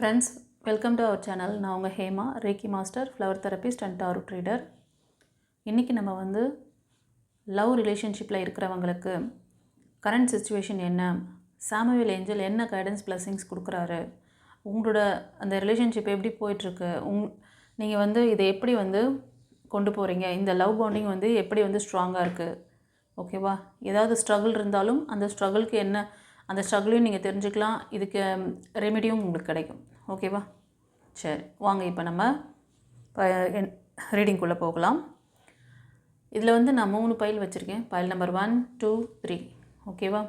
Friends, welcome to our channel. நான் உங்கள் Hema, reiki master, flower therapist and tarot reader. இன்றைக்கி நம்ம லவ் ரிலேஷன்ஷிப்பில் இருக்கிறவங்களுக்கு கரண்ட் சுச்சுவேஷன் என்ன, சாமுவேல் ஏஞ்சல் என்ன கைடன்ஸ் பிளஸிங்ஸ் கொடுக்குறாரு, உங்களோட அந்த ரிலேஷன்ஷிப் எப்படி போயிட்டுருக்கு, நீங்கள் இதை எப்படி கொண்டு போகிறீங்க, இந்த லவ் பாண்டிங் எப்படி ஸ்ட்ராங்காக இருக்குது, ஓகேவா? ஏதாவது ஸ்ட்ரகிள் இருந்தாலும் அந்த ஸ்ட்ரகிளுக்கு என்ன, அந்த ஸ்ட்ரகிளையும் நீங்கள் தெரிஞ்சுக்கலாம், இதுக்கு ரெமெடியும் உங்களுக்கு கிடைக்கும், ஓகேவா? சரி, வாங்க இப்போ நம்ம ரீடிங்குள்ளே போகலாம். இதில் நான் 3 பைல் வச்சுருக்கேன். பைல் நம்பர் 1, 2, 3, ஓகேவா?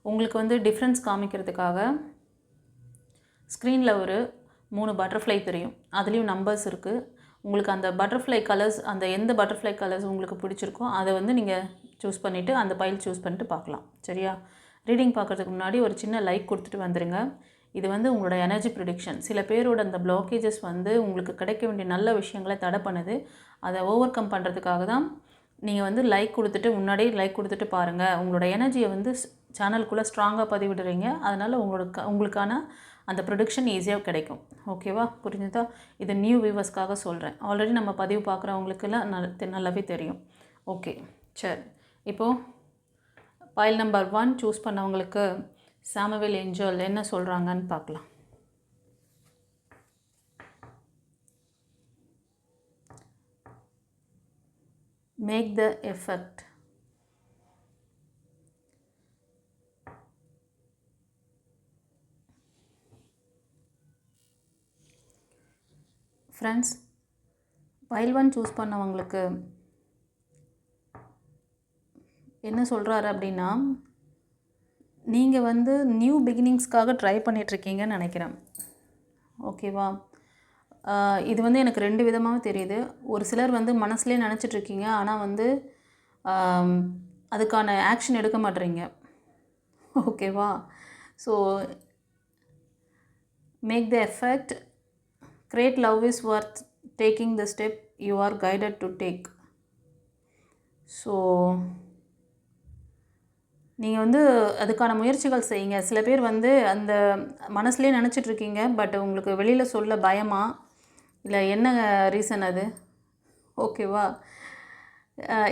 உங்களுக்கு டிஃப்ரென்ஸ் காமிக்கிறதுக்காக ஸ்க்ரீனில் ஒரு 3 பட்டர்ஃப்ளை தெரியும், அதுலேயும் நம்பர்ஸ் இருக்குது. உங்களுக்கு அந்த பட்டர்ஃப்ளை கலர்ஸ், அந்த எந்த பட்டர்ஃப்ளை கலர்ஸ் உங்களுக்கு பிடிச்சிருக்கோ அதை நீங்கள் சூஸ் பண்ணிவிட்டு அந்த பைல் சூஸ் பண்ணிட்டு பார்க்கலாம், சரியா? ரீடிங் பார்க்குறதுக்கு முன்னாடி ஒரு சின்ன லைக் கொடுத்துட்டு வந்துடுங்க. இது உங்களோட எனர்ஜி ப்ரிடிக்ஷன். சில பேரோட அந்த பிளாக்கேஜஸ் உங்களுக்கு கிடைக்க வேண்டிய நல்ல விஷயங்களை தடை பண்ணுது. அதை ஓவர் கம் பண்ணுறதுக்காக தான் நீங்கள் லைக் கொடுத்துட்டு, முன்னாடியே லைக் கொடுத்துட்டு பாருங்கள். உங்களோட எனர்ஜியை சேனலுக்குள்ளே ஸ்ட்ராங்காக பதிவிடுறீங்க. அதனால் உங்களுக்கான அந்த ப்ரொடிக்ஷன் ஈஸியாக கிடைக்கும், ஓகேவா? புரிஞ்சுதா? இது நியூ வியூவர்ஸ்க்காக சொல்கிறேன். ஆல்ரெடி நம்ம பதிவு பார்க்குறவங்களுக்கெல்லாம் நல்லாவே தெரியும். ஓகே, சரி. இப்போது பைல் நம்பர் 1 சூஸ் பண்ணவங்களுக்கு சாமுவேல் ஏஞ்சல் என்ன சொல்கிறாங்கன்னு பார்க்கலாம். Make the effect. Friends, pile 1 choose பண்ணவங்களுக்கு என்ன சொல்கிறாரு அப்படின்னா, நீங்கள் நியூ பிகினிங்ஸ்க்காக ட்ரை பண்ணிகிட்ருக்கீங்கன்னு நினைக்கிறேன், ஓகேவா? இது எனக்கு 2 விதமாக தெரியுது. ஒரு சிலர் மனசுலேயே நினச்சிட்ருக்கீங்க, ஆனால் அதுக்கான ஆக்ஷன் எடுக்க மாட்டேறீங்க, ஓகேவா? So make the effect. Great love is worth taking the step you are guided to take. So நீங்கள் அதுக்கான முயற்சிகள் செய்யுங்க. சில பேர் அந்த மனசுலேயே நினச்சிட்ருக்கீங்க, பட் உங்களுக்கு வெளியில் சொல்ல பயமா, இல்லை என்ன ரீசன் அது, ஓகேவா?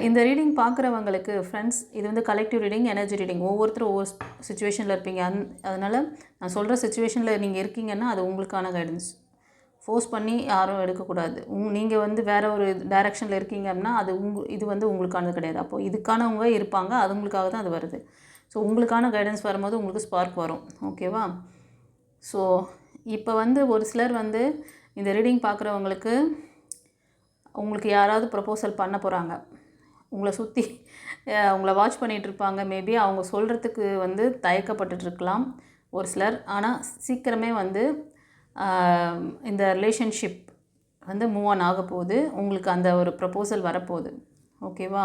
இந்த ரீடிங் பார்க்குறவங்களுக்கு ஃப்ரெண்ட்ஸ், இது கலெக்டிவ் ரீடிங், எனர்ஜி ரீடிங். ஒவ்வொருத்தரும் ஒவ்வொரு சுச்சுவேஷனில் இருப்பீங்க. அதனால் நான் சொல்கிற சுச்சுவேஷனில் நீங்கள் இருக்கீங்கன்னா அது உங்களுக்கான கைடன்ஸ். ஃபோர்ஸ் பண்ணி யாரும் எடுக்கக்கூடாது. நீங்கள் வேறு ஒரு டைரெக்ஷனில் இருக்கீங்க அப்படின்னா அது இது உங்களுக்கானது கிடையாது. அப்போது இதுக்கானவங்க இருப்பாங்க, அது உங்களுக்காக தான் அது வருது. ஸோ உங்களுக்கான கைடன்ஸ் வரும்போது உங்களுக்கு ஸ்பார்க் வரும், ஓகேவா? ஸோ இப்போ ஒரு சிலர் இந்த ரீடிங் பார்க்குறவங்களுக்கு உங்களுக்கு யாராவது ப்ரப்போசல் பண்ண போகிறாங்க. உங்களை சுற்றி உங்களை வாட்ச் பண்ணிகிட்ருப்பாங்க. மேபி அவங்க சொல்கிறதுக்கு தயக்கப்பட்டுருக்கலாம் ஒரு சிலர். ஆனால் சீக்கிரமே இந்த ரிலேஷன்ஷிப் மூவ் ஆன் ஆக போகுது. உங்களுக்கு அந்த ஒரு ப்ரப்போசல் வரப்போகுது, ஓகேவா?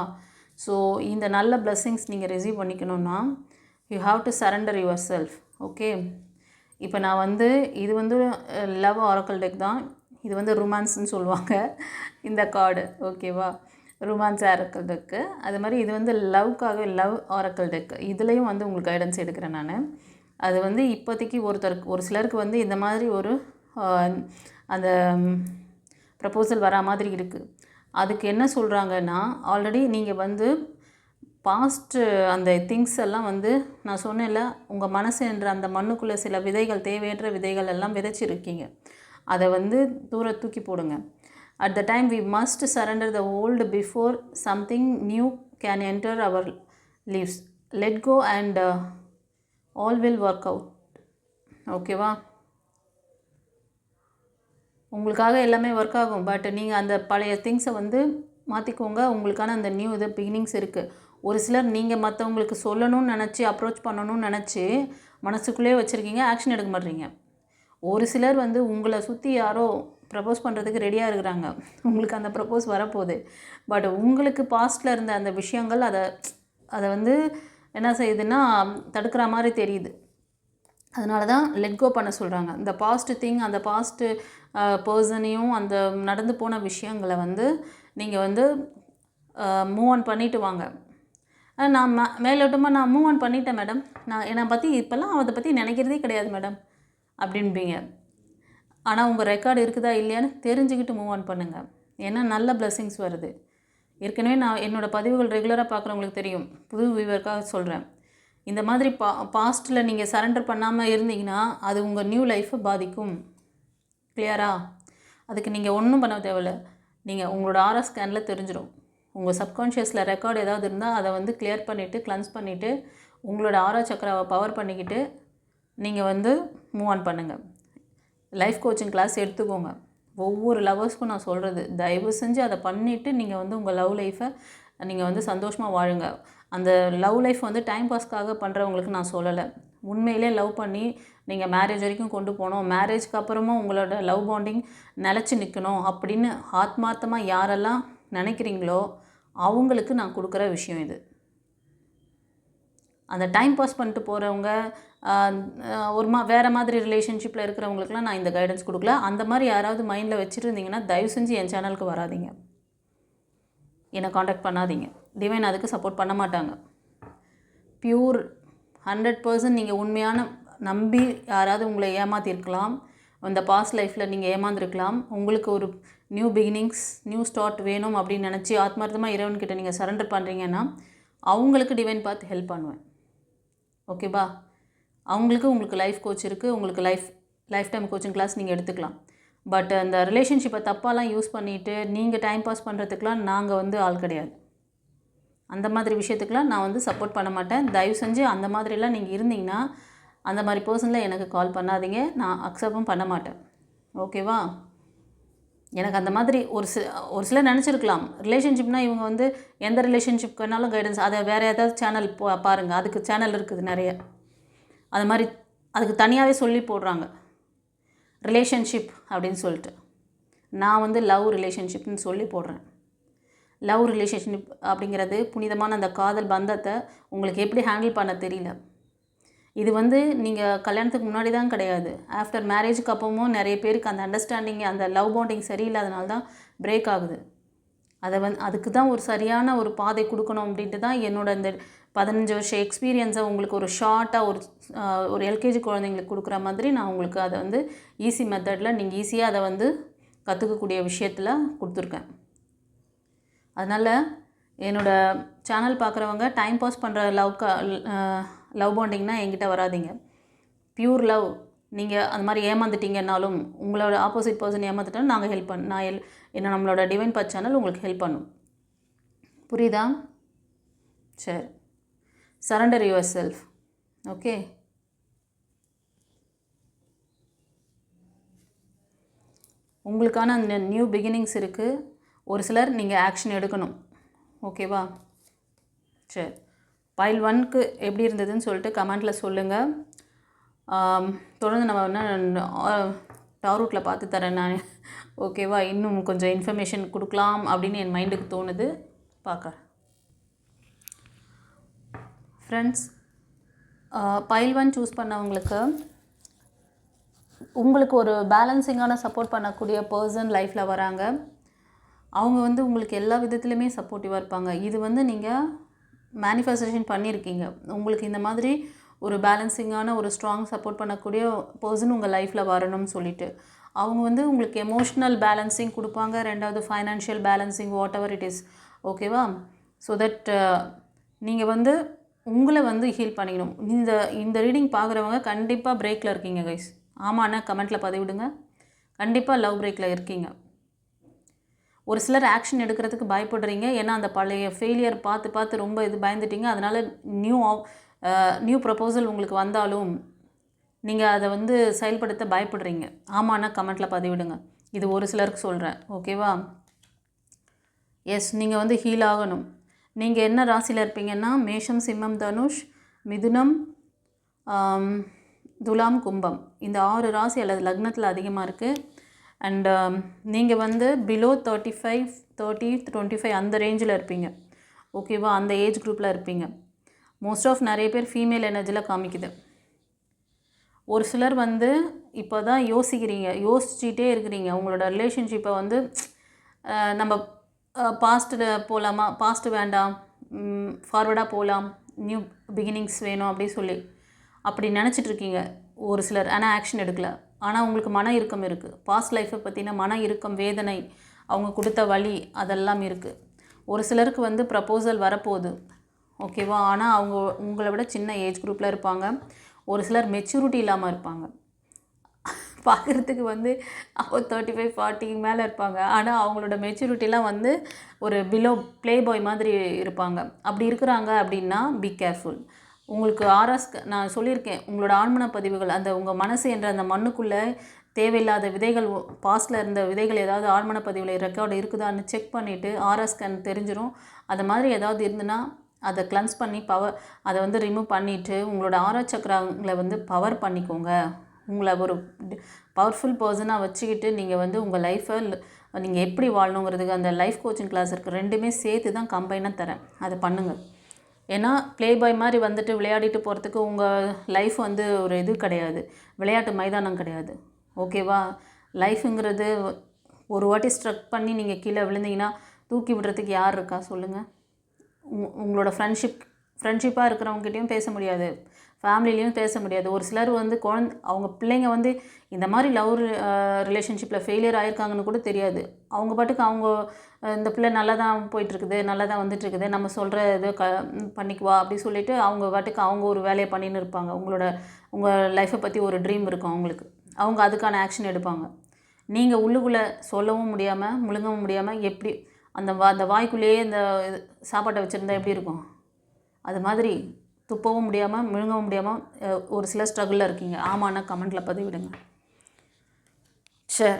ஸோ இந்த நல்ல பிளெஸ்ஸிங்ஸ் நீங்கள் ரிசீவ் பண்ணிக்கணுன்னா you have to surrender yourself, okay? இப்போ நான் இது லவ் ஆரக்கல் டெக் தான். இது ரொமான்ஸ்ன்னு சொல்லுவாங்க இந்த கார்டு, ஓகேவா? Romance oracle deck. அது மாதிரி இது லவ்க்காக லவ் ஆரக்கல் டெக். இதுலேயும் உங்களுக்கு கைடன்ஸ் எடுக்கிறேன் நான். அது இப்போதைக்கு ஒரு சிலருக்கு இந்த மாதிரி ஒரு அந்த ப்ரப்போசல் வரா மாதிரி இருக்குது. அதுக்கு என்ன சொல்கிறாங்கன்னா, ஆல்ரெடி நீங்கள் பாஸ்ட்டு அந்த திங்ஸ் எல்லாம் நான் சொன்னேன்ல, உங்கள் மனசு என்ற அந்த மண்ணுக்குள்ளே சில விதைகள், தேவையற்ற விதைகள் எல்லாம் விதைச்சிருக்கீங்க. அதை தூர தூக்கி போடுங்க. At the time we must surrender the old before something new can enter our lives. Let go and all will work out, ஓகேவா? உங்களுக்காக எல்லாமே ஒர்க் ஆகும். பட் நீங்கள் அந்த பழைய திங்ஸை மாற்றிக்கோங்க. உங்களுக்கான அந்த நியூ பிகினிங்ஸ் இருக்குது. ஒரு சிலர் நீங்கள் மற்றவங்களுக்கு சொல்லணும்னு நினச்சி, அப்ரோச் பண்ணணும்னு நினச்சி மனசுக்குள்ளே வச்சுருக்கீங்க, ஆக்ஷன் எடுக்க மாட்டீங்க. ஒரு சிலர் உங்களை சுற்றி யாரோ ப்ரப்போஸ் பண்ணுறதுக்கு ரெடியாக இருக்கிறாங்க. உங்களுக்கு அந்த ப்ரப்போஸ் வரப்போகுது. பட் உங்களுக்கு பாஸ்ட்டில் இருந்த அந்த விஷயங்கள் அதை என்ன செய்யுதுன்னா தடுக்கிற மாதிரி தெரியுது. அதனால தான் லெட் கோ பண்ண சொல்கிறாங்க. இந்த பாஸ்ட்டு திங், அந்த பாஸ்ட்டு பர்சனையும், அந்த நடந்து போன விஷயங்களை நீங்கள் மூவ் ஆன் பண்ணிவிட்டு வாங்க. நான் மேலோட்டமாக நான் மூவ் ஆன் பண்ணிட்டேன் மேடம், நான் என்னை பற்றி இப்போல்லாம் அதை பற்றி நினைக்கிறதே கிடையாது மேடம் அப்படின்பீங்க. ஆனால் உங்கள் ரெக்கார்டு இருக்குதா இல்லையான்னு தெரிஞ்சுக்கிட்டு மூவ் ஆன் பண்ணுங்கள். ஏன்னா நல்ல பிளெஸ்ஸிங்ஸ் வருது. ஏற்கனவே நான் என்னோடய பதிவுகள் ரெகுலராக பார்க்குறவங்களுக்கு தெரியும். புது வியூவருக்காக சொல்கிறேன். இந்த மாதிரி பாஸ்ட்டில் நீங்கள் சரண்டர் பண்ணாமல் இருந்தீங்கன்னா அது உங்கள் நியூ லைஃப்பை பாதிக்கும். கிளியரா? அதுக்கு நீங்கள் ஒன்றும் பண்ண தேவையில்லை. நீங்கள் உங்களோட ஆரா ஸ்கேனில் தெரிஞ்சிடும். உங்கள் சப்கான்ஷியஸில் ரெக்கார்டு ஏதாவது இருந்தால் அதை வந்து கிளியர் பண்ணிவிட்டு கிளன்ஸ் பண்ணிவிட்டு உங்களோட ஆரா சக்கராவை பவர் பண்ணிக்கிட்டு நீங்கள் வந்து மூவ் ஆன் பண்ணுங்கள். லைஃப் கோச்சிங் கிளாஸ் எடுத்துக்கோங்க. ஒவ்வொரு லவர்ஸ்க்கும் நான் சொல்கிறது, தயவு செஞ்சு அதை பண்ணிவிட்டு நீங்கள் வந்து உங்கள் லவ் லைஃப்பை நீங்கள் வந்து சந்தோஷமாக வாழுங்க. அந்த லவ் லைஃப் வந்து டைம் பாஸ்க்காக பண்ணுறவங்களுக்கு நான் சொல்லலை. உண்மையிலே லவ் பண்ணி நீங்கள் மேரேஜ் வரைக்கும் கொண்டு போகணும், மேரேஜ்க்கு அப்புறமும் உங்களோட லவ் பாண்டிங் நிலச்சி நிற்கணும் அப்படின்னு ஆத்மார்த்தமாக யாரெல்லாம் நினைக்கிறீங்களோ அவங்களுக்கு நான் கொடுக்குற விஷயம் இது. அந்த டைம் பாஸ் பண்ணிட்டு போகிறவங்க ஒரு வேறு மாதிரி ரிலேஷன்ஷிப்பில் இருக்கிறவங்களுக்குலாம் நான் இந்த கைடன்ஸ் கொடுக்கல. அந்த மாதிரி யாராவது மைண்டில் வச்சுருந்தீங்கன்னா தயவு செஞ்சு என் சேனலுக்கு வராதிங்க, என்னை காண்டாக்ட் பண்ணாதீங்க. டிவைன் அதுக்கு சப்போர்ட் பண்ண மாட்டாங்க. பியூர் 100% நீங்கள் உண்மையான நம்பி யாராவது உங்களை ஏமாற்றிருக்கலாம். அந்த பாஸ்ட் லைஃப்பில் நீங்கள் ஏமாந்துருக்கலாம். உங்களுக்கு ஒரு நியூ பிகினிங்ஸ், நியூ ஸ்டார்ட் வேணும் அப்படின்னு நினச்சி ஆத்மார்த்தமாக இறைவன்கிட்ட நீங்கள் சரண்டர் பண்ணுறீங்கன்னா அவங்களுக்கு டிவைன் பார்த்து ஹெல்ப் பண்ணுவேன். ஓகேவா? அவங்களுக்கு உங்களுக்கு லைஃப் கோச் இருக்குது. உங்களுக்கு லைஃப் டைம் கோச்சிங் கிளாஸ் நீங்கள் எடுத்துக்கலாம். பட் அந்த ரிலேஷன்ஷிப்பை தப்பாலாம் யூஸ் பண்ணிவிட்டு நீங்கள் டைம் பாஸ் பண்ணுறதுக்கெலாம் நாங்கள் வந்து ஆள் கிடையாது. அந்த மாதிரி விஷயத்துக்கெலாம் நான் வந்து சப்போர்ட் பண்ண மாட்டேன். தயவு செஞ்சு அந்த மாதிரிலாம் நீங்கள் இருந்தீங்கன்னா அந்த மாதிரி பர்சனில் எனக்கு கால் பண்ணாதீங்க. நான் அக்செப்டும் பண்ண மாட்டேன். ஓகேவா? எனக்கு அந்த மாதிரி ஒரு சிலர் நினச்சிருக்கலாம், ரிலேஷன்ஷிப்னால் இவங்க வந்து எந்த ரிலேஷன்ஷிப்க்குனாலும் கைடன்ஸ், அதை வேறு ஏதாவது சேனல் பாருங்கள், அதுக்கு சேனல் இருக்குது நிறைய. அது மாதிரி அதுக்கு தனியாகவே சொல்லி போடுறாங்க ரிலேஷன்ஷிப் அப்படின்னு சொல்லிட்டு. நான் வந்து லவ் ரிலேஷன்ஷிப்னு சொல்லி போடுறேன். லவ் ரிலேஷன்ஷிப் அப்படிங்கிறது புனிதமான அந்த காதல் பந்தத்தை உங்களுக்கு எப்படி ஹேண்டில் பண்ண தெரியல. இது வந்து நீங்கள் கல்யாணத்துக்கு முன்னாடி தான் கிடையாது, ஆஃப்டர் மேரேஜுக்கு அப்பவும் நிறைய பேருக்கு அந்த அண்டர்ஸ்டாண்டிங், அந்த லவ் பாண்டிங் சரியில்லாதனால தான் பிரேக் ஆகுது. அதுக்கு தான் ஒரு சரியான ஒரு பாதை கொடுக்கணும் அப்படின்ட்டு தான் என்னோட இந்த 15 வருஷம் எக்ஸ்பீரியன்ஸை உங்களுக்கு ஒரு ஷார்ட்டாக ஒரு எல்கேஜி குழந்தைங்களுக்கு கொடுக்குற மாதிரி நான் உங்களுக்கு அதை வந்து ஈஸி மெத்தடில் நீங்கள் ஈஸியாக அதை வந்து கற்றுக்கக்கூடிய விஷயத்தில் கொடுத்துருக்கேன். அதனால் என்னோடய சேனல் பார்க்குறவங்க டைம் பாஸ் பண்ணுற லவ் பாண்டிங்னா என்கிட்ட வராதிங்க. பியூர் லவ், நீங்கள் அந்த மாதிரி ஏமாந்துட்டீங்கன்னாலும் உங்களோட ஆப்போசிட் பர்சன் ஏமாந்துட்டாலும் நாங்கள் ஹெல்ப் என்ன நம்மளோட டிவைன் பாத் சேனல் உங்களுக்கு ஹெல்ப் பண்ணும். புரியுதா? சரி, சரண்டர் யுவர் செல்ஃப். ஓகே, உங்களுக்கான அந்த நியூ பிகினிங்ஸ் இருக்குது. ஒரு சிலர் நீங்கள் ஆக்ஷன் எடுக்கணும். ஓகேவா? சரி, பைல் 1க்கு எப்படி இருந்ததுன்னு சொல்லிட்டு கமெண்ட்டில் சொல்லுங்கள். தொடர்ந்து நம்ம டாரூட்டில் பார்த்து தரேன் நான். ஓகேவா? இன்னும் கொஞ்சம் இன்ஃபர்மேஷன் கொடுக்கலாம் அப்படின்னு என் மைண்டுக்கு தோணுது. பார்க்குறேன் ஃப்ரெண்ட்ஸ். பைல் 1 சூஸ் பண்ணவங்களுக்கு உங்களுக்கு ஒரு பேலன்சிங்கான சப்போர்ட் பண்ணக்கூடிய பர்சன் லைஃப்பில் வராங்க. அவங்க வந்து உங்களுக்கு எல்லா விதத்துலையுமே சப்போர்ட்டிவாக இருப்பாங்க. இது வந்து நீங்கள் மேனிஃபெஸ்டேஷன் பண்ணியிருக்கீங்க. உங்களுக்கு இந்த மாதிரி ஒரு பேலன்சிங்கான ஒரு ஸ்ட்ராங் சப்போர்ட் பண்ணக்கூடிய பர்சன் உங்கள் லைஃப்பில் வரணும்னு சொல்லிட்டு அவங்க வந்து உங்களுக்கு எமோஷ்னல் பேலன்சிங் கொடுப்பாங்க. ரெண்டாவது financial balancing, what ever it is. ஓகேவா? ஸோ தட் நீங்கள் வந்து உங்களை வந்து ஹீல் பண்ணிக்கணும். இந்த ரீடிங் பார்க்குறவங்க கண்டிப்பாக பிரேக்கில் இருக்கீங்க கைஸ். ஆமாண்ணா கமெண்ட்டில் பதிவிடுங்க. கண்டிப்பாக லவ் பிரேக்கில் இருக்கீங்க. ஒரு சிலர் ஆக்ஷன் எடுக்கிறதுக்கு பயப்படுறீங்க. ஏன்னா அந்த பழைய ஃபெயிலியர் பார்த்து ரொம்ப பயந்துட்டீங்க. அதனால் நியூ ப்ரப்போசல் உங்களுக்கு வந்தாலும் நீங்கள் அதை வந்து செயல்படுத்த பயப்படுறீங்க. ஆமாண்ணா கமெண்ட்டில் பதிவிடுங்க. இது ஒரு சிலருக்கு சொல்கிறேன். ஓகேவா? எஸ், நீங்கள் வந்து ஹீல் ஆகணும். நீங்கள் என்ன ராசியில் இருப்பீங்கன்னா மேஷம், சிம்மம், தனுஷ், மிதுனம், துலாம், கும்பம். இந்த 6 ராசி அல்லது லக்னத்தில் அதிகமாக இருக்குது. அண்ட் நீங்கள் வந்து பிலோ 35, 30, 25 அந்த ரேஞ்சில் இருப்பீங்க. ஓகேவா? அந்த ஏஜ் குரூப்பில் இருப்பீங்க. மோஸ்ட் ஆஃப் நிறைய பேர் ஃபீமேல் எனர்ஜியில் காமிக்குது. ஒரு சிலர் வந்து இப்போ தான் யோசிச்சுட்டே இருக்கிறீங்க. உங்களோட ரிலேஷன்ஷிப்பை வந்து நம்ம பாஸ்ட்டில் போகலாமா, பாஸ்ட்டு வேண்டாம், ஃபார்வர்டாக போகலாம், நியூ பிகினிங்ஸ் வேணும் அப்படி சொல்லி அப்படி நினச்சிட்ருக்கீங்க ஒரு சிலர். ஆனால் ஆக்ஷன் எடுக்கலை. ஆனால் உங்களுக்கு மன இறுக்கம் இருக்குது. பாஸ்ட் லைஃப்பை பற்றின மன இறுக்கம், வேதனை, அவங்க கொடுத்த வலி அதெல்லாம் இருக்குது. ஒரு சிலருக்கு வந்து ப்ரப்போசல் வரப்போகுது, ஓகேவா? ஆனால் அவங்க உங்களை விட சின்ன ஏஜ் குரூப்பில் இருப்பாங்க. ஒரு சிலர் மெச்சூரிட்டி இல்லாமல் இருப்பாங்க. பார்க்குறதுக்கு வந்து அப்போ 35-40 மேலே இருப்பாங்க. ஆனால் அவங்களோட மெச்சூரிட்டிலாம் வந்து ஒரு பிலோ ப்ளே பாய் மாதிரி இருப்பாங்க. அப்படி இருக்கிறாங்க அப்படின்னா பி கேர்ஃபுல். உங்களுக்கு நான் சொல்லியிருக்கேன், உங்களோட ஆழ்மன பதிவுகள், அந்த உங்கள் மனசு என்ற அந்த மண்ணுக்குள்ளே தேவையில்லாத விதைகள், பாஸ்டில் இருந்த விதைகள் ஏதாவது ஆழ்மன பதிவில் ரெக்கார்டு இருக்குதான்னு செக் பண்ணிவிட்டு ஆர்ஆர் ஸ்கேன் தெரிஞ்சிடும். அது மாதிரி ஏதாவது இருந்துன்னா அதை கிளன்ஸ் பண்ணி அதை வந்து ரிமூவ் பண்ணிவிட்டு உங்களோட ஆர்ஆர் சக்கரங்களை வந்து பவர் பண்ணிக்கோங்க. உங்களை ஒரு பவர்ஃபுல் பர்சனாக வச்சுக்கிட்டு நீங்கள் வந்து உங்கள் லைஃப்பை நீங்கள் எப்படி வாழணுங்கிறதுக்கு அந்த லைஃப் கோச்சிங் கிளாஸ் இருக்குது. ரெண்டுமே சேர்த்து தான் கம்பைனாக தரேன். அதை பண்ணுங்கள். ஏன்னா ப்ளே பாய் மாதிரி வந்துட்டு விளையாடிட்டு போகிறதுக்கு உங்கள் லைஃப் வந்து ஒரு இது கிடையாது, விளையாட்டு மைதானம் கிடையாது, ஓகேவா? லைஃபுங்கிறது ஒரு வாட்டி ஸ்ட்ரக் பண்ணி நீங்கள் கீழே விழுந்தீங்கன்னா தூக்கி விடுறதுக்கு யார் இருக்கா சொல்லுங்கள்? உங்களோட ஃப்ரெண்ட்ஷிப்பாக இருக்கிறவங்ககிட்டையும் பேச முடியாது, ஃபேமிலிலையும் பேச முடியாது. ஒரு சிலர் வந்து அவங்க பிள்ளைங்க வந்து இந்த மாதிரி லவ் ரிலேஷன்ஷிப்பில் ஃபெயிலியர் ஆகிருக்காங்கன்னு கூட தெரியாது. அவங்க பாட்டுக்கு அவங்க இந்த பிள்ளை நல்லா தான் போயிட்டுருக்குது, நல்லா தான் வந்துட்டுருக்குது, நம்ம சொல்கிற இதை பண்ணிக்குவா அப்படி சொல்லிவிட்டு அவங்க பாட்டுக்கு அவங்க ஒரு வேலையை பண்ணின்னு இருப்பாங்க. உங்கள் லைஃப்பை பற்றி ஒரு ட்ரீம் இருக்கும் அவங்களுக்கு, அவங்க அதுக்கான ஆக்ஷன் எடுப்பாங்க. நீங்கள் உள்ளுக்குள்ளே சொல்லவும் முடியாமல் முழுங்கவும் முடியாமல் எப்படி அந்த வாய்க்குள்ளேயே இந்த சாப்பாட்டை வச்சுருந்தா எப்படி இருக்கும்? அது மாதிரி துப்பவும் முடியாமல் முழுங்கவும் முடியாமல் ஒரு சில ஸ்ட்ரகிளில் இருக்கீங்க. ஆமாண்ணா கமெண்ட்டில் பதிவிடுங்க. சரி,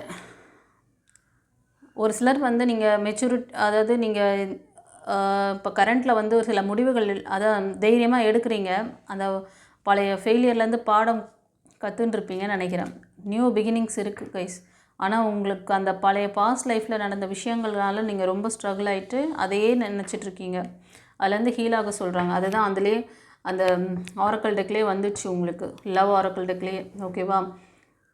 ஒரு சிலர் வந்து நீங்கள் அதாவது நீங்கள் இப்போ கரண்ட்டில் வந்து ஒரு சில முடிவுகள் அதான் தைரியமாக எடுக்கிறீங்க. அந்த பழைய ஃபெயிலியர்லேருந்து பாடம் கற்றுன்ருப்பீங்கன்னு நினைக்கிறேன். நியூ பிகினிங்ஸ் இருக்குது கைஸ். ஆனால் உங்களுக்கு அந்த பழைய பாஸ்ட் லைஃப்பில் நடந்த விஷயங்கள்னால நீங்கள் ரொம்ப ஸ்ட்ரகிள் ஆகிட்டு அதையே நினச்சிட்ருக்கீங்க. அதுலேருந்து ஹீலாக சொல்கிறாங்க. அதுதான் அதுலேயே அந்த ஆரக்கல் டெக்லேயே வந்துடுச்சு உங்களுக்கு, லவ் ஆரக்கல் டெக்லேயே, ஓகேவா?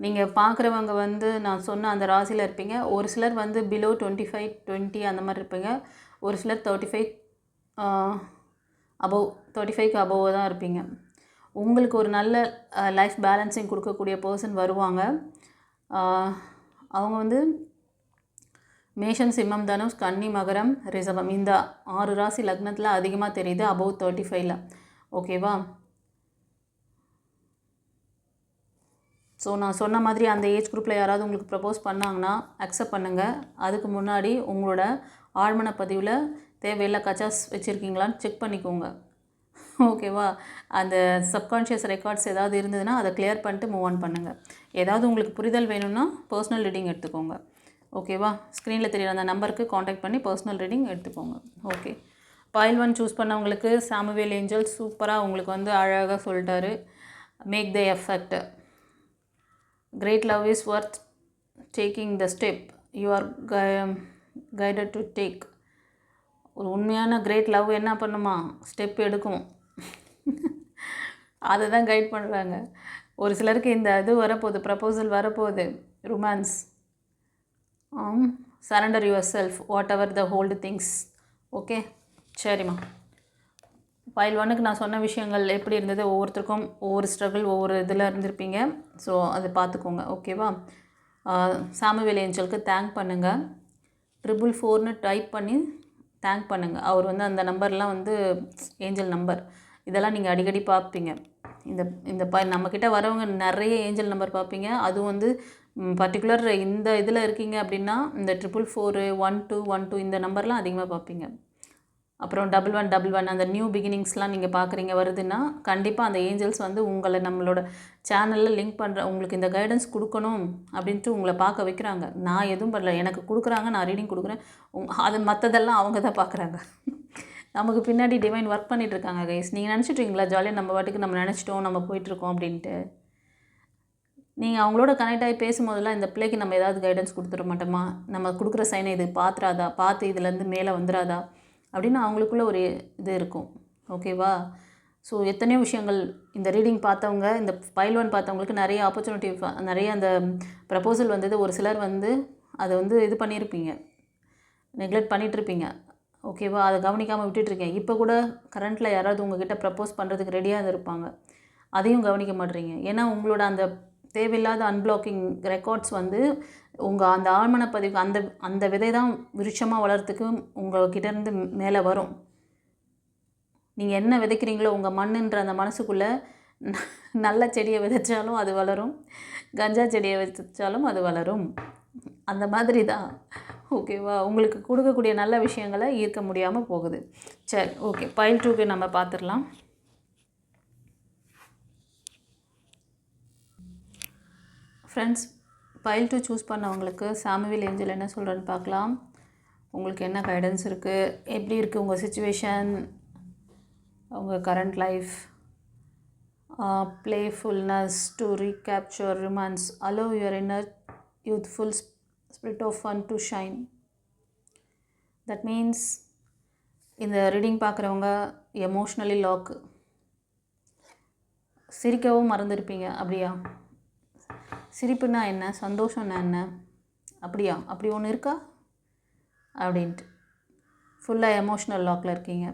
நீங்கள் பார்க்குறவங்க வந்து நான் சொன்ன அந்த ராசியில் இருப்பீங்க. ஒரு சிலர் வந்து பிலோ 25-20 அந்த மாதிரி இருப்பீங்க. ஒரு சிலர் 35 அபவ் 35க்கு அபவ் தான் இருப்பீங்க. உங்களுக்கு ஒரு நல்ல லைஃப் பேலன்ஸிங் கொடுக்கக்கூடிய பர்சன் வருவாங்க. அவங்க வந்து மேஷம், சிம்மம், தனுஷ், கன்னி, மகரம், ரிஷபம் இந்த 6 ராசி லக்னத்தில் அதிகமாக தெரியுது அபவ் 35ல், ஓகேவா? ஸோ நான் சொன்ன மாதிரி அந்த ஏஜ் குரூப்பில் யாராவது உங்களுக்கு ப்ரப்போஸ் பண்ணாங்கன்னா அக்செப்ட் பண்ணுங்கள். அதுக்கு முன்னாடி உங்களோட ஆழ்மன பதிவில் தேவையில்லை கச்சாஸ் வச்சுருக்கீங்களான்னு செக் பண்ணிக்கோங்க, ஓகேவா? அந்த சப்கான்ஷியஸ் ரெக்கார்ட்ஸ் ஏதாவது இருந்ததுன்னா அதை கிளியர் பண்ணிட்டு மூவ் ஆன் பண்ணுங்கள். ஏதாவது உங்களுக்கு புரிதல் வேணும்னா பர்சனல் ரீடிங் எடுத்துக்கோங்க, ஓகேவா? ஸ்க்ரீனில் தெரியுற அந்த நம்பருக்கு காண்டாக்ட் பண்ணி பர்சனல் ரீடிங் எடுத்துக்கோங்க. ஓகே, பாயில் 1 சூஸ் பண்ணவங்களுக்கு சாமுவேல் ஏஞ்சல் சூப்பராக உங்களுக்கு வந்து அழகாக சொல்லிட்டாரு. Make the effect, great love is worth taking the step you are guided to take. ஒரு உண்மையான கிரேட் லவ் என்ன பண்ணுமா? ஸ்டெப் எடுக்கும். அதை தான் கைட் பண்ணுறாங்க. ஒரு சிலருக்கு இந்த இது வரப்போகுது, ப்ரப்போசல் வரப்போகுது, romance. Surrender your self what ever the hold things. Okay, சரிம்மா. பாயில் 1க்கு நான் சொன்ன விஷயங்கள் எப்படி இருந்தது? ஒவ்வொருத்தருக்கும் ஒவ்வொரு ஸ்ட்ரகிள் ஒவ்வொரு இதில் இருந்திருப்பீங்க. ஸோ அதை பார்த்துக்கோங்க, ஓகேவா? சாமுவேல் ஏஞ்சலுக்கு தேங்க் பண்ணுங்கள். 444ன்னு டைப் பண்ணி தேங்க் பண்ணுங்கள். அவர் வந்து அந்த நம்பர்லாம் வந்து ஏஞ்சல் நம்பர், இதெல்லாம் நீங்கள் அடிக்கடி பார்ப்பீங்க. இந்த நம்மக்கிட்ட வரவங்க நிறைய ஏஞ்சல் நம்பர் பார்ப்பீங்க. அதுவும் வந்து பர்டிகுலர் இந்த இதில் இருக்கீங்க அப்படின்னா இந்த 444, 1212 இந்த நம்பர்லாம் அதிகமாக பார்ப்பீங்க. அப்புறம் 1111 அந்த நியூ பிகினிங்ஸ்லாம் நீங்கள் பார்க்குறீங்க வருதுன்னா கண்டிப்பாக அந்த ஏஞ்சல்ஸ் வந்து உங்களை நம்மளோட சேனலில் லிங்க் பண்ணுற உங்களுக்கு இந்த கைடன்ஸ் கொடுக்கணும் அப்படின்ட்டு உங்களை பார்க்க வைக்கிறாங்க. நான் எதுவும் பண்ணல, எனக்கு கொடுக்குறாங்க, நான் ரீடிங் கொடுக்குறேன். அது மற்றதெல்லாம் அவங்க தான் பார்க்குறாங்க. நமக்கு பின்னாடி டிவைன் ஒர்க் பண்ணிகிட்ருக்காங்க கைஸ். நீங்கள் நினச்சிட்ருக்கீங்களா ஜாலியாக நம்ம வாட்டுக்கு நம்ம நினச்சிட்டோம் நம்ம போயிட்டுருக்கோம் அப்படின்ட்டு? நீங்கள் அவங்களோட கனெக்ட் ஆகி பேசும்போதெல்லாம் இந்த பிள்ளைக்கு நம்ம ஏதாவது கைடன்ஸ் கொடுத்துட மாட்டோமா? நம்ம கொடுக்குற சைனை இது பார்த்து இதுலேருந்து மேலே வந்துடாதா அப்படின்னு அவங்களுக்குள்ள ஒரு இது இருக்கும், ஓகேவா? ஸோ எத்தனையோ விஷயங்கள் இந்த ரீடிங் பார்த்தவங்க, இந்த பாயில் 1 பார்த்தவங்களுக்கு நிறைய ஆப்பர்ச்சுனிட்டி, நிறைய அந்த ப்ரப்போசல் வந்தது. ஒரு சிலர் வந்து அதை வந்து இது பண்ணியிருப்பீங்க, நெக்லெக்ட் பண்ணிகிட்ருப்பீங்க, ஓகேவா? அதை கவனிக்காமல் விட்டுட்ருக்கேன். இப்போ கூட கரண்ட்டில் யாராவது உங்ககிட்ட ப்ரப்போஸ் பண்ணுறதுக்கு ரெடியாக இருப்பாங்க, அதையும் கவனிக்க மாட்டேறீங்க. ஏன்னா உங்களோட அந்த தேவையில்லாத அன்பிளாக்கிங் ரெக்கார்ட்ஸ் வந்து உங்கள் அந்த ஆழ்மன பதிவுக்கு அந்த அந்த விதை தான் விருட்சமாக வளர்கிறதுக்கு உங்கள்கிட்டேருந்து மேலே வரும். நீங்கள் என்ன விதைக்கிறீங்களோ உங்கள் மண்ணுன்ற அந்த மனசுக்குள்ளே நல்ல செடியை விதைச்சாலும் அது வளரும், கஞ்சா செடியை விதைச்சாலும் அது வளரும். அந்த மாதிரி தான். ஓகேவா? உங்களுக்கு கொடுக்கக்கூடிய நல்ல விஷயங்களை ஈர்க்க முடியாமல் போகுது. சரி, ஓகே. பைல் 2க்கு நம்ம பார்த்துடலாம். ஃப்ரெண்ட்ஸ், பைல் 2 சூஸ் பண்ணவங்களுக்கு சாமுவேல் ஏஞ்சல் என்ன சொல்கிறேன்னு பார்க்கலாம். உங்களுக்கு என்ன கைடன்ஸ் இருக்குது, எப்படி இருக்குது உங்கள் சிச்சுவேஷன், உங்கள் current life. playfulness to recapture romance, allow your inner youthful spirit of fun to shine. That means இந்த ரீடிங் பார்க்குறவங்க எமோஷ்னலி லாக்கு, சிரிக்கவும் மறந்துருப்பீங்க. அப்படியா? சிரிப்புனா என்ன, சந்தோஷம்னா என்ன, அப்படியா, அப்படி ஒன்று இருக்கா அப்படின்ட்டு ஃபுல்லாக எமோஷ்னல் லாக்கில் இருக்கீங்க.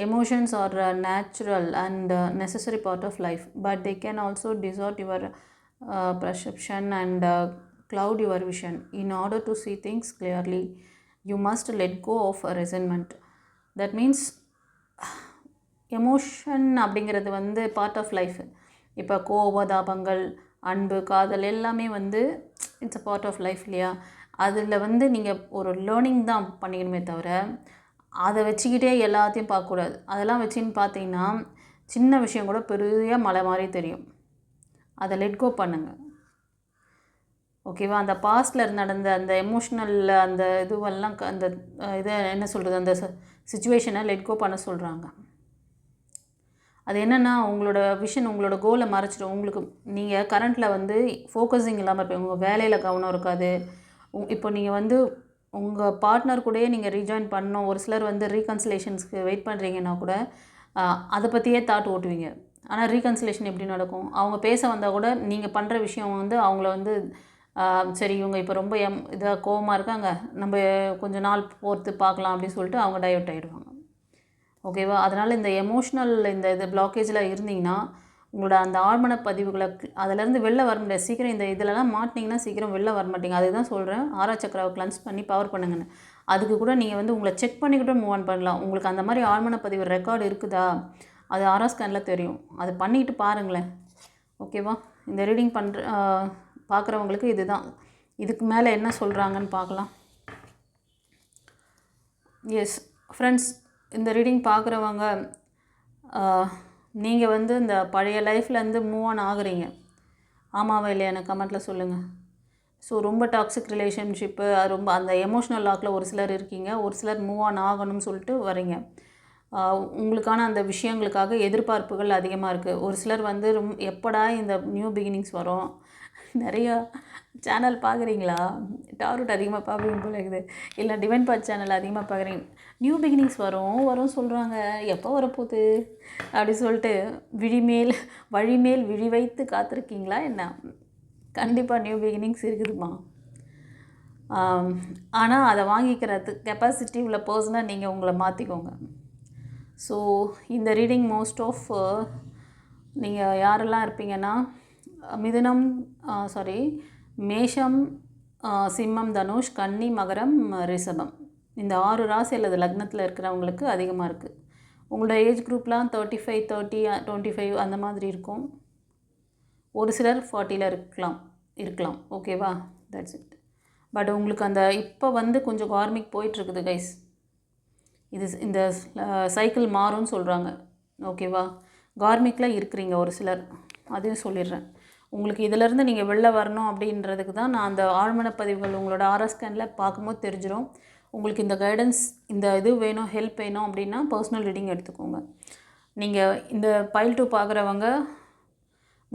Emotions are a natural and necessary part of life, but they can also distort your perception and cloud your vision. In order to see things clearly, you must let go of resentment. That means emotion அப்படிங்கிறது வந்து part of life. இப்போ கோபதாபங்கள், அன்பு, காதல் எல்லாமே வந்து it's a part of life இல்லையா? அதில் வந்து நீங்கள் ஒரு லேர்னிங் தான் பண்ணிக்கணுமே தவிர அதை வச்சுக்கிட்டே எல்லாத்தையும் பார்க்கக்கூடாது. அதெல்லாம் வச்சுன்னு பார்த்தீங்கன்னா சின்ன விஷயம் கூட பெரிய மலை மாதிரி தெரியும். அதை லெட் கோ பண்ணுங்கள். ஓகேவா? அந்த பாஸ்டில் நடந்த அந்த எமோஷ்னல் அந்த இதுவெல்லாம் அந்த இதை என்ன சொல்கிறது, அந்த சிச்சுவேஷனை லெட் கோ பண்ண சொல்கிறாங்க. அது என்னென்னா உங்களோட விஷன், உங்களோட கோலை மறைச்சிடும். உங்களுக்கு நீங்கள் கரண்ட்டில் வந்து ஃபோக்கஸிங் இல்லாமல் இருப்பீங்க, உங்கள் வேலையில் கவனம் இருக்காது. இப்போ நீங்கள் வந்து உங்கள் பார்ட்னர் கூடயே நீங்கள் ரீஜாயின் பண்ணணும். ஒரு சிலர் வந்து ரீகன்சிலேஷன்ஸ்க்கு வெயிட் பண்ணுறீங்கன்னா கூட அதை பற்றியே தாட் ஓட்டுவீங்க. ஆனால் ரீகன்சிலேஷன் எப்படி நடக்கும்? அவங்க பேச வந்தால் கூட நீங்கள் பண்ணுற விஷயம் வந்து அவங்கள வந்து சரி இவங்க இப்போ ரொம்ப இதாக கோவமாக இருக்காங்க, நம்ம கொஞ்சம் நாள் பொறுத்து பார்க்கலாம் அப்படின்னு சொல்லிட்டு அவங்க டைவர்ட் ஆகிடுவாங்க. ஓகேவா? அதனால் இந்த எமோஷ்னல் இது பிளாக்கேஜில் இருந்தீங்கன்னா உங்களோட அந்த ஆழ்மன பதிவுகளை அதிலேருந்து வெளில வர முடியாது. சீக்கிரம் இந்த இதிலலாம் மாட்டினீங்கன்னா சீக்கிரம் வெளில வர மாட்டீங்க. அதுதான் சொல்கிறேன், ஆறா சக்கராவை கிளன்ஸ் பண்ணி பவர் பண்ணுங்கன்னு. அதுக்கு கூட நீங்கள் வந்து உங்களை செக் பண்ணிக்கிட்டு மூவ் ஆன் பண்ணலாம். உங்களுக்கு அந்த மாதிரி ஆழ்மன பதிவு ரெக்கார்டு இருக்குதா, அது ஆரா ஸ்கேனில் தெரியும். அது பண்ணிக்கிட்டு பாருங்களேன். ஓகேவா? இந்த ரீடிங் பார்க்குறவங்களுக்கு இதுதான். இதுக்கு மேலே என்ன சொல்கிறாங்கன்னு பார்க்கலாம். எஸ் ஃப்ரெண்ட்ஸ், இந்த ரீடிங் பார்க்குறவங்க நீங்கள் வந்து இந்த பழைய லைஃப்லேருந்து மூவ் ஆன் ஆகுறீங்க. ஆமாவா இல்லையா? எனக்கு கமெண்ட்டில் சொல்லுங்கள். ஸோ ரொம்ப டாக்ஸிக் ரிலேஷன்ஷிப்பு, ரொம்ப அந்த எமோஷ்னல் லாக்கில் ஒரு சிலர் இருக்கீங்க. ஒரு சிலர் மூவ் ஆன் ஆகணும்னு சொல்லிட்டு வரீங்க. உங்களுக்கான அந்த விஷயங்களுக்காக எதிர்பார்ப்புகள் அதிகமாக இருக்குது. ஒரு சிலர் வந்து எப்படா இந்த நியூ பிகினிங்ஸ் வரும். நிறையா சேனல் பார்க்குறீங்களா? டாரூட் அதிகமாக பார்ப்பீங்க போல இருக்குது, இல்லை டிவைன் பாத் சேனல் அதிகமாக பார்க்குறீங்க. நியூ பிகினிங்ஸ் வரும் சொல்கிறாங்க, எப்போ வரப்போகுது அப்படி சொல்லிட்டு வழிமேல் விழி வைத்து காத்திருக்கீங்களா என்ன? கண்டிப்பாக நியூ பிகினிங்ஸ் இருக்குதுமா. ஆனால் அதை வாங்கிக்கிறது கெப்பாசிட்டி உள்ள பர்சனாக நீங்கள் உங்களை மாற்றிக்கோங்க. ஸோ இந்த ரீடிங் மோஸ்ட் ஆஃப் நீங்கள் யாரெல்லாம் இருப்பீங்கன்னா மிதுனம், மேஷம், சிம்மம், தனுஷ், கன்னி, மகரம், ரிஷபம், இந்த 6 ராசி அல்லது லக்னத்தில் இருக்கிறவங்களுக்கு அதிகமாக இருக்குது. உங்களோட ஏஜ் குரூப்லாம் 35, 30, 25 அந்த மாதிரி இருக்கும். ஒரு சிலர் 40ல் இருக்கலாம். ஓகேவா? That's it. பட் உங்களுக்கு அந்த இப்போ வந்து கொஞ்சம் கார்மிக் போயிட்டுருக்குது கைஸ். இந்த சைக்கிள் மாறும்னு சொல்கிறாங்க. ஓகேவா? கார்மிக்கில் இருக்கிறீங்க ஒரு சிலர், அதையும் சொல்லிடுறேன். உங்களுக்கு இதிலேருந்து நீங்கள் வெளில வரணும் அப்படின்றதுக்கு தான் நான் அந்த ஆழ்மன பதிவுகள் உங்களோட ஆரா ஸ்கேனில் பார்க்கும்போது தெரிஞ்சிடும். உங்களுக்கு இந்த கைடன்ஸ், இந்த இது வேணும், ஹெல்ப் வேணும் அப்படின்னா பர்சனல் ரீடிங் எடுத்துக்கோங்க. நீங்கள் இந்த பைல் 2 பார்க்குறவங்க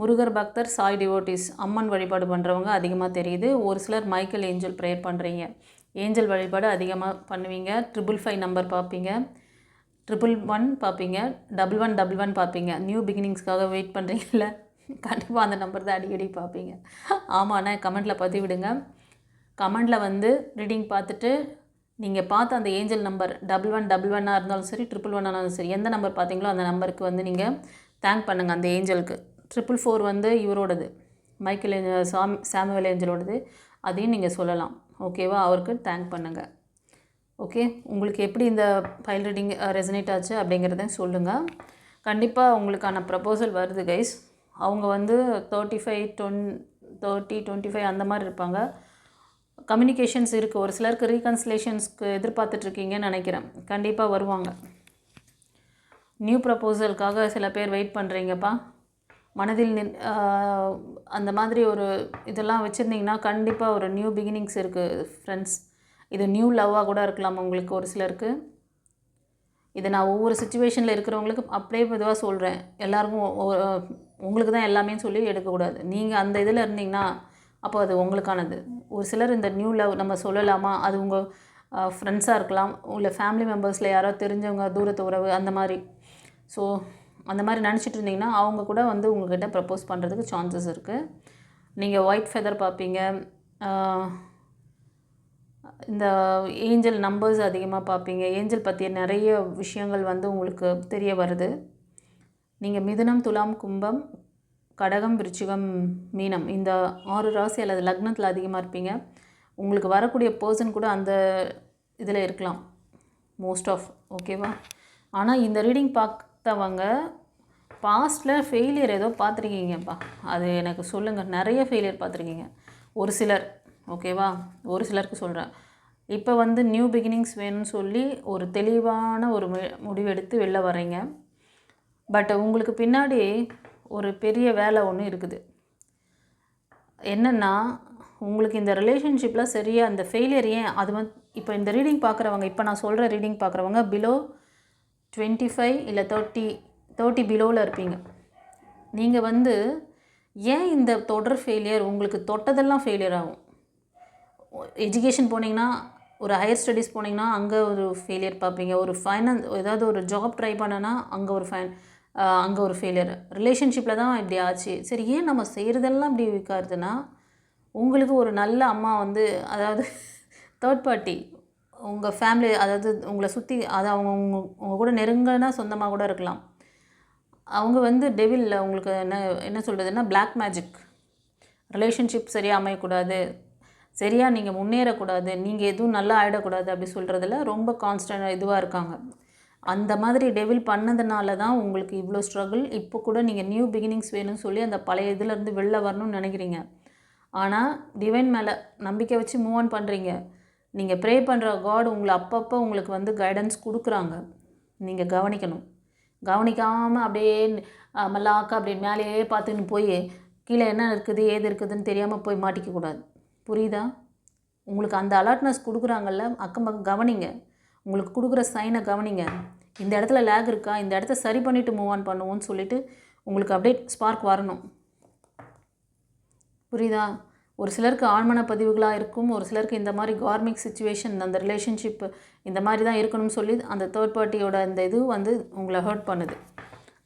முருகர் பக்தர், சாய் டிவோட்டிஸ், அம்மன் வழிபாடு பண்ணுறவங்க அதிகமாக தெரியுது. ஒரு சிலர் மைக்கேல் ஏஞ்சல் ப்ரேயர் பண்ணுறீங்க. ஏஞ்சல் வழிபாடு அதிகமாக பண்ணுவீங்க. 555 நம்பர் பார்ப்பீங்க, 111 பார்ப்பீங்க, 1111 பார்ப்பீங்க. நியூ பிகினிங்ஸ்க்காக வெயிட் பண்ணுறீங்கல்ல, கண்டிப்பாக அந்த நம்பர் தான் அடிக்கடி பார்ப்பீங்க. ஆமாண்ணா, கமெண்ட்டில் பதிவிடுங்க. கமெண்டில் வந்து ரீடிங் பார்த்துட்டு நீங்கள் பார்த்த அந்த ஏஞ்சல் நம்பர் 1111 இருந்தாலும் சரி, 111 இருந்தாலும் சரி, எந்த நம்பர் பார்த்தீங்களோ அந்த நம்பருக்கு வந்து நீங்கள் தேங்க் பண்ணுங்கள் அந்த ஏஞ்சலுக்கு. 444 வந்து இவரோடது, மைக்கேல் சாமுவேல் ஏஞ்சலோடது. அதையும் நீங்கள் சொல்லலாம். ஓகேவா? அவருக்கு தேங்க் பண்ணுங்கள். ஓகே, உங்களுக்கு எப்படி இந்த ஃபைல் ரீடிங் ரெசனேட் ஆச்சு அப்படிங்கிறத சொல்லுங்கள். கண்டிப்பாக உங்களுக்கான ப்ரப்போசல் வருது கைஸ். அவங்க வந்து 30-25 அந்த மாதிரி இருப்பாங்க. கம்யூனிகேஷன்ஸ் இருக்குது. ஒரு சிலருக்கு ரீகன்சிலேஷன்ஸ்க்கு எதிர்பார்த்துட்ருக்கீங்கன்னு நினைக்கிறேன். கண்டிப்பாக வருவாங்க. நியூ ப்ரப்போசலுக்காக சில பேர் வெயிட் பண்ணுறீங்கப்பா. மனதில் அந்த மாதிரி ஒரு இதெல்லாம் வச்சுருந்தீங்கன்னா கண்டிப்பாக ஒரு நியூ பிகினிங்ஸ் இருக்குது ஃப்ரெண்ட்ஸ். இது நியூ லவ்வாக கூட இருக்கலாம் உங்களுக்கு ஒரு சிலருக்கு. இதை நான் ஒவ்வொரு சுச்சுவேஷனில் இருக்கிறவங்களுக்கு அப்படியே பொதுவாக சொல்கிறேன். எல்லாருக்கும் உங்களுக்கு தான் எல்லாமே சொல்லி எடுக்கக்கூடாது. நீங்கள் அந்த இதில் இருந்தீங்கன்னா அப்போ அது உங்களுக்கானது. ஒரு சிலர் இந்த நியூ லவ் நம்ம சொல்லலாமா, அது உங்கள் ஃப்ரெண்ட்ஸாக இருக்கலாம், இல்லை ஃபேமிலி மெம்பர்ஸில் யாரோ தெரிஞ்சவங்க, தூரத்து உறவு அந்த மாதிரி. ஸோ அந்த மாதிரி நினச்சிட்டு இருந்தீங்கன்னா அவங்க கூட வந்து உங்கள்கிட்ட ப்ரப்போஸ் பண்ணுறதுக்கு சான்சஸ் இருக்குது. நீங்கள் ஒயிட் ஃபெதர் பார்ப்பீங்க, இந்த ஏஞ்சல் நம்பர்ஸ் அதிகமாக பார்ப்பீங்க. ஏஞ்சல் பற்றிய நிறைய விஷயங்கள் வந்து உங்களுக்கு தெரிய வருது. நீங்கள் மிதுனம், துலாம், கும்பம், கடகம், விருச்சிகம், மீனம் இந்த 6 ராசி அல்லது லக்னத்தில் அதிகமாக இருப்பீங்க. உங்களுக்கு வரக்கூடிய பர்சன் கூட அந்த இதில் இருக்கலாம் மோஸ்ட் ஆஃப். ஓகேவா? ஆனால் இந்த ரீடிங் பார்த்தவங்க பாஸ்ட்டில் ஃபெயிலியர் ஏதோ பார்த்துருக்கீங்கப்பா. அது எனக்கு சொல்லுங்கள். நிறைய ஃபெயிலியர் பார்த்துருக்கீங்க ஒரு சிலர். ஓகேவா? ஒரு சிலருக்கு சொல்கிறேன். இப்போ வந்து நியூ பிகினிங்ஸ் வேணும்னு சொல்லி ஒரு தெளிவான ஒரு முடிவெடுத்து வெளில வர்றீங்க. பட் உங்களுக்கு பின்னாடி ஒரு பெரிய வேலை ஒன்று இருக்குது. என்னென்னா உங்களுக்கு இந்த ரிலேஷன்ஷிப்பில் சரியாக அந்த ஃபெயிலியர் ஏன் அது வந்து இப்போ இந்த ரீடிங் பார்க்குறவங்க, இப்போ நான் சொல்கிற ரீடிங் பார்க்குறவங்க பிலோ 25 இல்லை 30 பிலோவில் இருப்பீங்க. நீங்கள் வந்து ஏன் இந்த தொடர் ஃபெயிலியர் உங்களுக்கு தொட்டதெல்லாம் ஃபெயிலியர் ஆகும். எஜுகேஷன் போனீங்கன்னா, ஒரு ஹையர் ஸ்டடீஸ் போனீங்கன்னா அங்கே ஒரு ஃபெயிலியர் பார்ப்பீங்க. ஒரு ஃபைனான்ஸ் ஏதாவது ஒரு ஜாப் ட்ரை பண்ணனா அங்கே ஒரு ஃபெயிலியர். ரிலேஷன்ஷிப்பில் தான் இப்படி ஆச்சு. சரி, ஏன் நம்ம செய்கிறதெல்லாம் இப்படி இருக்காருதுன்னா உங்களுக்கு ஒரு நல்ல அம்மா வந்து, அதாவது தேர்ட் பார்ட்டி உங்கள் ஃபேமிலி, அதாவது உங்களை சுற்றி, அது அவங்க உங்கள் கூட நெருங்கின சொந்தமாக கூட இருக்கலாம். அவங்க வந்து டெவில் உங்களுக்கு என்ன சொல்கிறதுன்னா பிளாக் மேஜிக். ரிலேஷன்ஷிப் சரியாக அமையக்கூடாது, சரியாக நீங்கள் முன்னேறக்கூடாது, நீங்கள் எதுவும் நல்லா ஆகிடக்கூடாது அப்படி சொல்கிறதுல ரொம்ப கான்ஸ்டன்ட் இதுவாக இருக்காங்க. அந்த மாதிரி டெவில் பண்ணதுனால தான் உங்களுக்கு இவ்வளோ ஸ்ட்ரகிள். இப்போ கூட நீங்கள் நியூ பிகினிங்ஸ் வேணும்னு சொல்லி அந்த பழைய இதிலேருந்து வெளில வரணும்னு நினைக்கிறீங்க. ஆனால் டிவைன் மேலே நம்பிக்கை வச்சு மூவ் ஆன் பண்ணுறீங்க. நீங்கள் ப்ரே பண்ணுற காட் உங்களை அப்பப்போ உங்களுக்கு வந்து கைடன்ஸ் கொடுக்குறாங்க. நீங்கள் கவனிக்கணும். கவனிக்காமல் அப்படியே மல்லாக்கா அப்படி மேலேயே பார்த்துன்னு போய் கீழே என்ன இருக்குது ஏது இருக்குதுன்னு தெரியாமல் போய் மாட்டிக்கக்கூடாது. புரியுதா? உங்களுக்கு அந்த அலர்ட்னஸ் கொடுக்குறாங்கல்ல, அக்கம் பக்கம் கவனிங்க. உங்களுக்கு கொடுக்குற சைனை கவனிங்க. இந்த இடத்துல லேக் இருக்கா, இந்த இடத்த சரி பண்ணிவிட்டு மூவ் ஆன் பண்ணுவோன்னு சொல்லிவிட்டு உங்களுக்கு அப்படியே ஸ்பார்க் வரணும். புரியுதா? ஒரு சிலருக்கு ஆழ்மன பதிவுகளாக இருக்கும், ஒரு சிலருக்கு இந்த மாதிரி கார்மிக் சிச்சுவேஷன், அந்த ரிலேஷன்ஷிப் இந்த மாதிரி தான் இருக்கணும்னு சொல்லி அந்த தேர்ட் பார்ட்டியோட அந்த இது வந்து உங்களை ஹர்ட் பண்ணுது.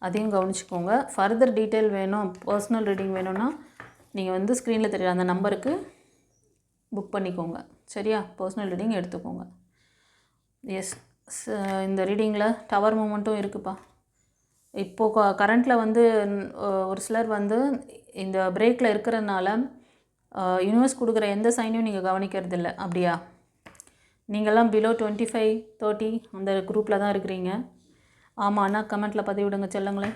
அதையும் கவனிச்சுக்கோங்க. ஃபர்தர் டீட்டெயில் வேணும், பர்சனல் ரீடிங் வேணும்னா நீங்கள் வந்து ஸ்க்ரீனில் தெரியுற அந்த நம்பருக்கு புக் பண்ணிக்கோங்க. சரியா? பர்சனல் ரீடிங் எடுத்துக்கோங்க. எஸ், இந்த ரீடிங்கில் டவர் மூமெண்ட்டும் இருக்குப்பா. இப்போது கரண்ட்டில் வந்து ஒரு சிலர் வந்து இந்த பிரேக்கில் இருக்கிறதுனால யூனிவர்ஸ் கொடுக்குற எந்த சைனையும் நீங்கள் கவனிக்கிறது இல்லை. அப்படியா? நீங்கள்லாம் பிலோ 25-30 அந்த குரூப்பில் தான் இருக்கிறீங்க. ஆமாம் அண்ணா, கமெண்ட்டில் பதிவிடுங்க செல்லுங்களே.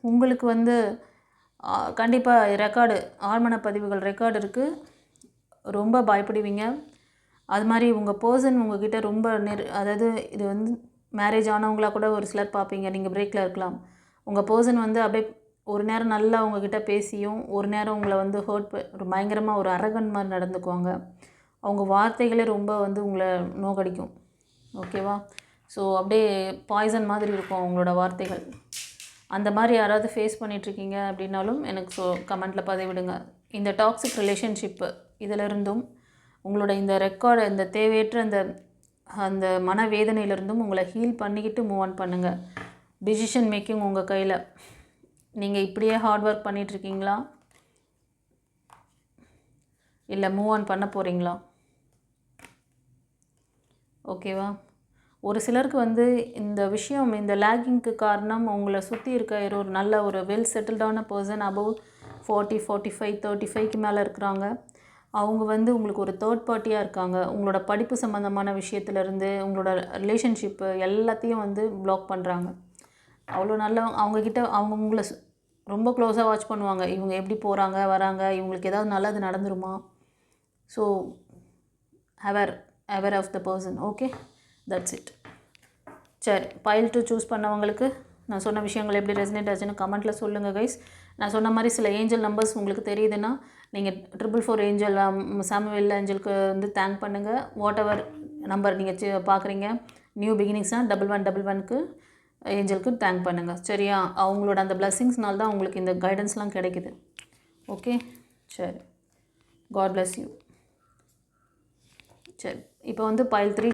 உங்களுக்கு வந்து கண்டிப்பாக ரெக்கார்டு, ஆழ்மன பதிவுகள் ரெக்கார்டு இருக்குது. ரொம்ப பயப்படுவீங்க. அது மாதிரி உங்கள் பர்சன் உங்கள்கிட்ட ரொம்ப அதாவது இது வந்து மேரேஜ் ஆனவங்களாக கூட ஒரு சிலர் பார்ப்பீங்க. நீங்கள் பிரேக்கில் இருக்கலாம். உங்கள் பர்சன் வந்து அப்படியே ஒரு நேரம் நல்லா உங்ககிட்ட பேசியும் ஒரு நேரம் உங்களை வந்து ஒரு பயங்கரமாக ஒரு அரகன் மாதிரி நடந்துக்குவாங்க. அவங்க வார்த்தைகளே ரொம்ப வந்து உங்களை நோக்கடிக்கும். ஓகேவா? ஸோ அப்படியே பாய்சன் மாதிரி இருக்கும் அவங்களோட வார்த்தைகள். அந்த மாதிரி யாராவது ஃபேஸ் பண்ணிகிட்ருக்கீங்க அப்படின்னாலும் எனக்கு கமெண்ட்டில் பதிவிடுங்க. இந்த டாக்ஸிக் ரிலேஷன்ஷிப்பு இதிலிருந்தும் உங்களோட இந்த ரெக்கார்டு, இந்த தேவையற்ற அந்த மனவேதனையிலிருந்தும் உங்களை ஹீல் பண்ணிக்கிட்டு மூவ் ஆன் பண்ணுங்கள். டிசிஷன் மேக்கிங் உங்கள் கையில். நீங்கள் இப்படியே ஹார்ட் ஒர்க் பண்ணிகிட்ருக்கீங்களா, இல்லை மூவ் ஆன் பண்ண போகிறீங்களா? ஓகேவா? ஒரு சிலருக்கு வந்து இந்த விஷயம், இந்த லேகிங்க்கு காரணம் உங்களை சுற்றி இருக்க ஒரு நல்ல ஒரு வெல் செட்டில்டான பர்சன், அபவ் 40, 45, 35க்கு மேலே இருக்கிறாங்க. அவங்க வந்து உங்களுக்கு ஒரு தேர்ட் பார்ட்டியாக இருக்காங்க. உங்களோட படிப்பு சம்மந்தமான விஷயத்துலேருந்து உங்களோட ரிலேஷன்ஷிப்பு எல்லாத்தையும் வந்து பிளாக் பண்ணுறாங்க. அவ்வளோ நல்ல அவங்கக்கிட்ட அவங்க உங்களை ரொம்ப க்ளோஸாக வாட்ச் பண்ணுவாங்க. இவங்க எப்படி போகிறாங்க வராங்க, இவங்களுக்கு ஏதாவது நல்லது நடந்துருமா. So aware of the person. Okay, that's it. சரி, பைல் 2 சூஸ் பண்ணவங்களுக்கு நான் சொன்ன விஷயங்கள் எப்படி ரெசனேட் ஆச்சுன்னு கமெண்ட்டில் சொல்லுங்கள் கைஸ். நான் சொன்ன மாதிரி சில ஏஞ்சல் நம்பர்ஸ் உங்களுக்கு தெரியுதுன்னா நீங்கள் 444 ஏஞ்சல் சாமுவேல் ஏஞ்சலுக்கு வந்து தேங்க் பண்ணுங்கள். வாட் எவர் நம்பர் நீங்கள் பார்க்குறீங்க நியூ பிகினிங்ஸ்னால் 1111க்கு ஏஞ்சலுக்கு தேங்க் பண்ணுங்கள். சரியா? அவங்களோட அந்த பிளெஸ்ஸிங்ஸ்னால தான் உங்களுக்கு இந்த கைடன்ஸ்லாம் கிடைக்குது. ஓகே, சரி, காட் பிளஸ் யூ. சரி, இப்போ வந்து பைல் 3